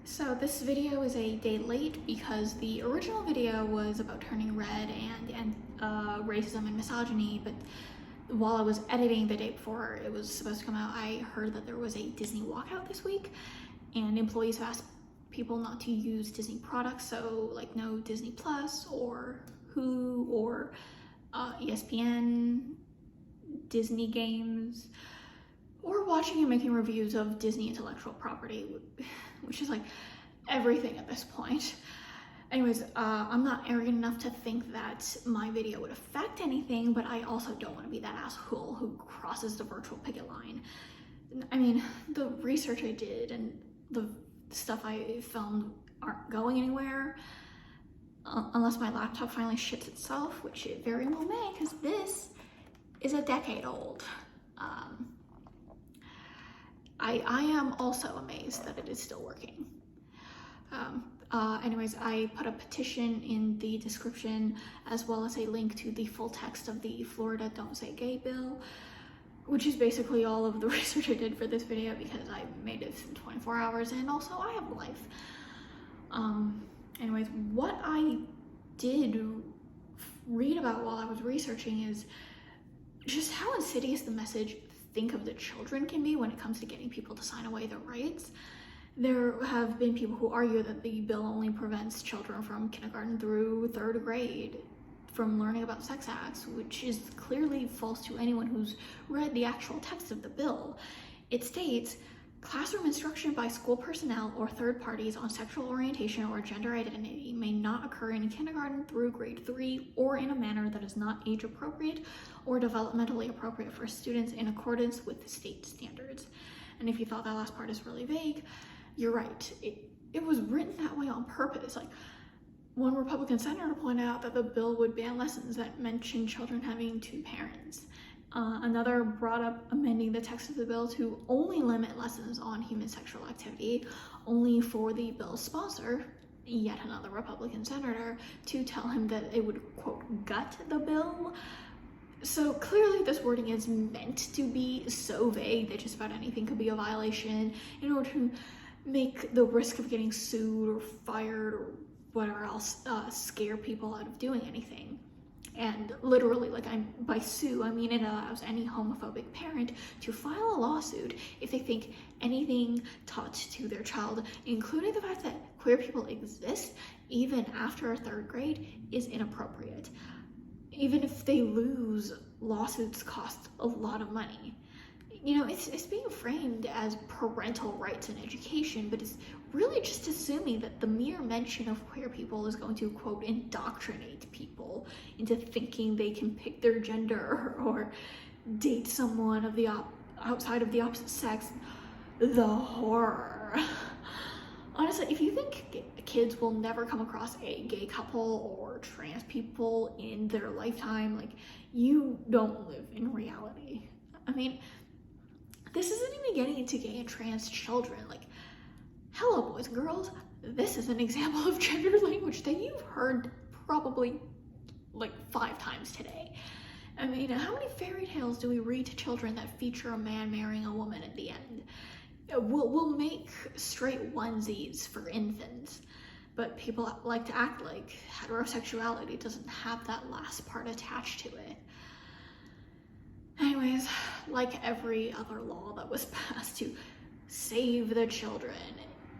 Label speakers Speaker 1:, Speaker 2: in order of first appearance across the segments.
Speaker 1: So this video is a day late because the original video was about turning red and racism and misogyny, but while I was editing the day before it was supposed to come out, I heard that there was a Disney walkout this week, and employees have asked people not to use Disney products, so like no Disney Plus or Hulu or ESPN, Disney games, or watching and making reviews of Disney intellectual property, which is like everything at this point. Anyways, I'm not arrogant enough to think that my video would affect anything, but I also don't want to be that asshole who crosses the virtual picket line. I mean, the research I did and the stuff I filmed aren't going anywhere unless my laptop finally shits itself, which it very well may, because this is a decade old. I am also amazed that it is still working. Anyways, I put a petition in the description as well as a link to the full text of the Florida Don't Say Gay bill, which is basically all of the research I did for this video because I made it in 24 hours and also I have a life. Anyways, what I did read about while I was researching is just how insidious the message "think of the children" can be when it comes to getting people to sign away their rights. There have been people who argue that the bill only prevents children from kindergarten through third grade from learning about sex acts, which is clearly false to anyone who's read the actual text of the bill. It states, "Classroom instruction by school personnel or third parties on sexual orientation or gender identity may not occur in kindergarten through grade 3 or in a manner that is not age appropriate or developmentally appropriate for students in accordance with state standards." And if you thought that last part is really vague, you're right. It was written that way on purpose. Like, one Republican senator pointed out that the bill would ban lessons that mention children having two parents. Another brought up amending the text of the bill to only limit lessons on human sexual activity, only for the bill's sponsor, yet another Republican senator, to tell him that it would, quote, gut the bill. So clearly this wording is meant to be so vague that just about anything could be a violation in order to make the risk of getting sued or fired or whatever else scare people out of doing anything. And literally, like, by sue, I mean it allows any homophobic parent to file a lawsuit if they think anything taught to their child, including the fact that queer people exist even after third grade, is inappropriate. Even if they lose, lawsuits cost a lot of money. You know, it's being framed as parental rights and education, but it's really just assuming that the mere mention of queer people is going to, quote, indoctrinate people into thinking they can pick their gender or date someone of the outside of the opposite sex. The horror. Honestly, if you think kids will never come across a gay couple or trans people in their lifetime, like, you don't live in reality. I mean, this isn't even getting into gay and trans children. Like, hello, boys and girls. This is an example of gender language that you've heard probably like 5 times today. I mean, how many fairy tales do we read to children that feature a man marrying a woman at the end? We'll make straight onesies for infants, but people like to act like heterosexuality doesn't have that last part attached to it. Anyways, like every other law that was passed to save the children,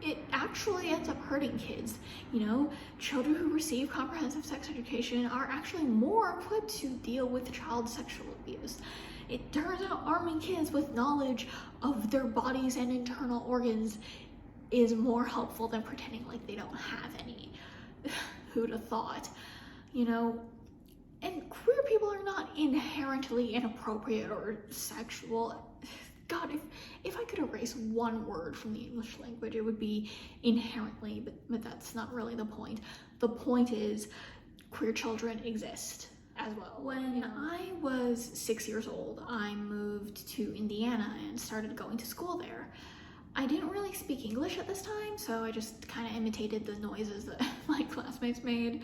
Speaker 1: it actually ends up hurting kids. You know, children who receive comprehensive sex education are actually more equipped to deal with child sexual abuse. It turns out arming kids with knowledge of their bodies and internal organs is more helpful than pretending like they don't have any. Who'd have thought? You know, and queer people are not inherently inappropriate or sexual. God, if I could erase one word from the English language, it would be inherently, but that's not really the point. The point is, queer children exist as well. When I was 6 years old, I moved to Indiana and started going to school there. I didn't really speak English at this time, so I just kind of imitated the noises that my classmates made.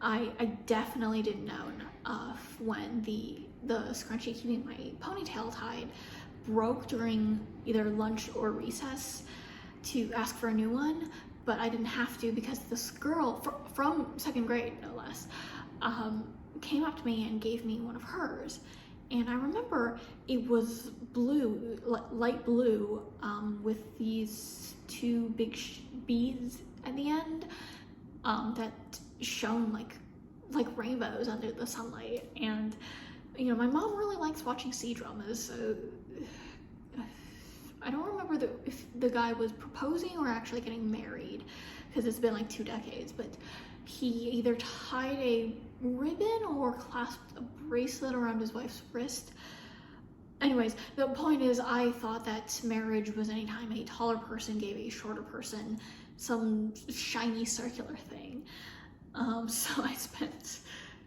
Speaker 1: I definitely didn't know when the scrunchie keeping my ponytail tied broke during either lunch or recess. to ask for a new one, but I didn't have to because this girl from second grade, no less, came up to me and gave me one of hers. And I remember it was blue, light blue, with these two big beads at the end, that shone like rainbows under the sunlight. And my mom really likes watching C-dramas, so I don't remember if the guy was proposing or actually getting married, because it's been like 2 decades, but he either tied a ribbon or clasped a bracelet around his wife's wrist. Anyways, the point is, I thought that marriage was anytime a taller person gave a shorter person some shiny circular thing. So I spent,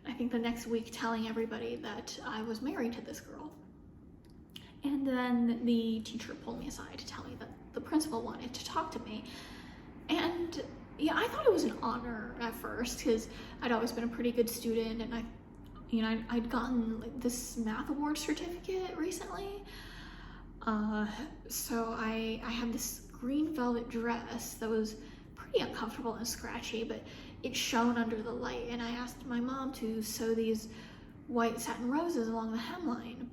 Speaker 1: I think, the next week telling everybody that I was married to this girl. And then the teacher pulled me aside to tell me that the principal wanted to talk to me. And yeah, I thought it was an honor at first, because I'd always been a pretty good student, and I'd gotten like this math award certificate recently. So I had this green velvet dress that was pretty uncomfortable and scratchy, but it shone under the light, and I asked my mom to sew these white satin roses along the hemline.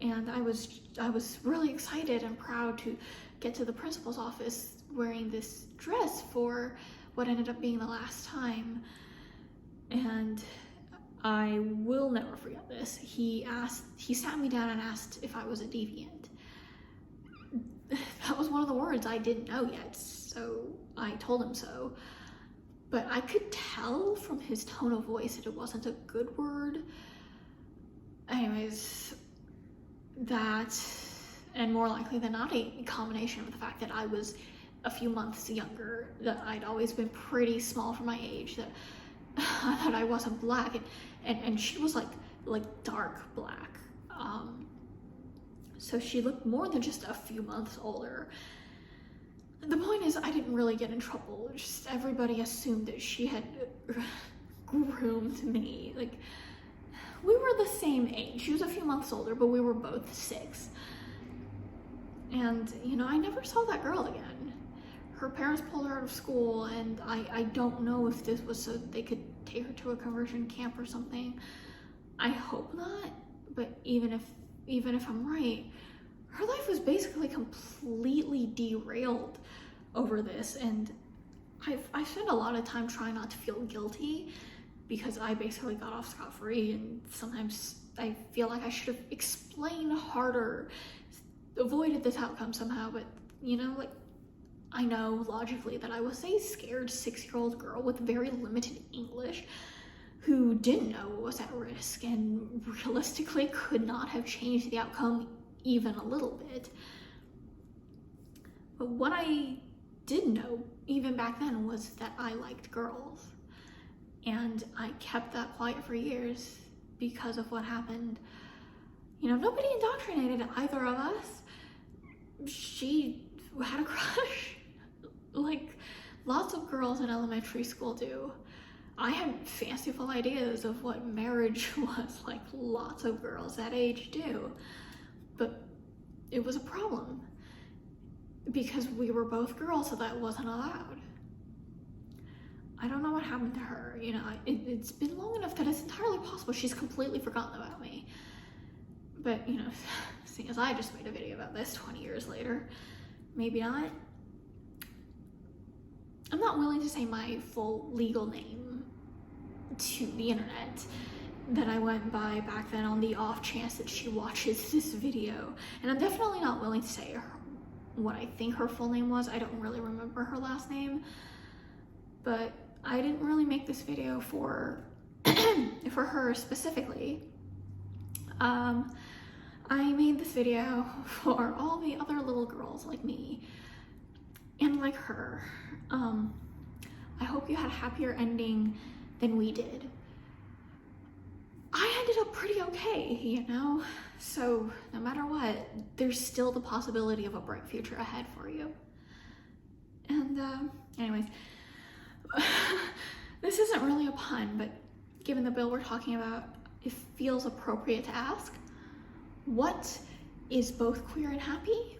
Speaker 1: And I was really excited and proud to get to the principal's office wearing this dress for what ended up being the last time. And I will never forget this. He sat me down and asked if I was a deviant. That was one of the words I didn't know yet, so I told him so. But I could tell from his tone of voice that it wasn't a good word. Anyways, that, and more likely than not, a combination of the fact that I was a few months younger, that I'd always been pretty small for my age, that I wasn't black, and she was like dark black. So she looked more than just a few months older. The point is, I didn't really get in trouble. Just everybody assumed that she had groomed me. Like, we were the same age. She was a few months older, but we were both 6. And, I never saw that girl again. Her parents pulled her out of school, and I don't know if this was so they could take her to a conversion camp or something. I hope not, but even if I'm right, her life was basically completely derailed over this, and I spent a lot of time trying not to feel guilty, because I basically got off scot-free, and sometimes I feel like I should have explained harder, avoided this outcome somehow, but I know logically that I was a scared 6-year-old girl with very limited English who didn't know what was at risk, and realistically could not have changed the outcome even a little bit. But what I did know even back then was that I liked girls. And I kept that quiet for years because of what happened. Nobody indoctrinated either of us. She had a crush, like lots of girls in elementary school do. I had fanciful ideas of what marriage was, like lots of girls that age do. But it was a problem, because we were both girls, so that wasn't allowed. I don't know what happened to her. It's been long enough that it's entirely possible she's completely forgotten about me. But, seeing as I just made a video about this 20 years later, maybe not. I'm not willing to say my full legal name to the internet that I went by back then, on the off chance that she watches this video. And I'm definitely not willing to say what I think her full name was. I don't really remember her last name. But I didn't really make this video for her specifically. I made this video for all the other little girls like me and like her. I hope you had a happier ending than we did. I ended up pretty okay, so no matter what, there's still the possibility of a bright future ahead for you. And anyways, this isn't really a pun, but given the bill we're talking about, it feels appropriate to ask, what is both queer and happy?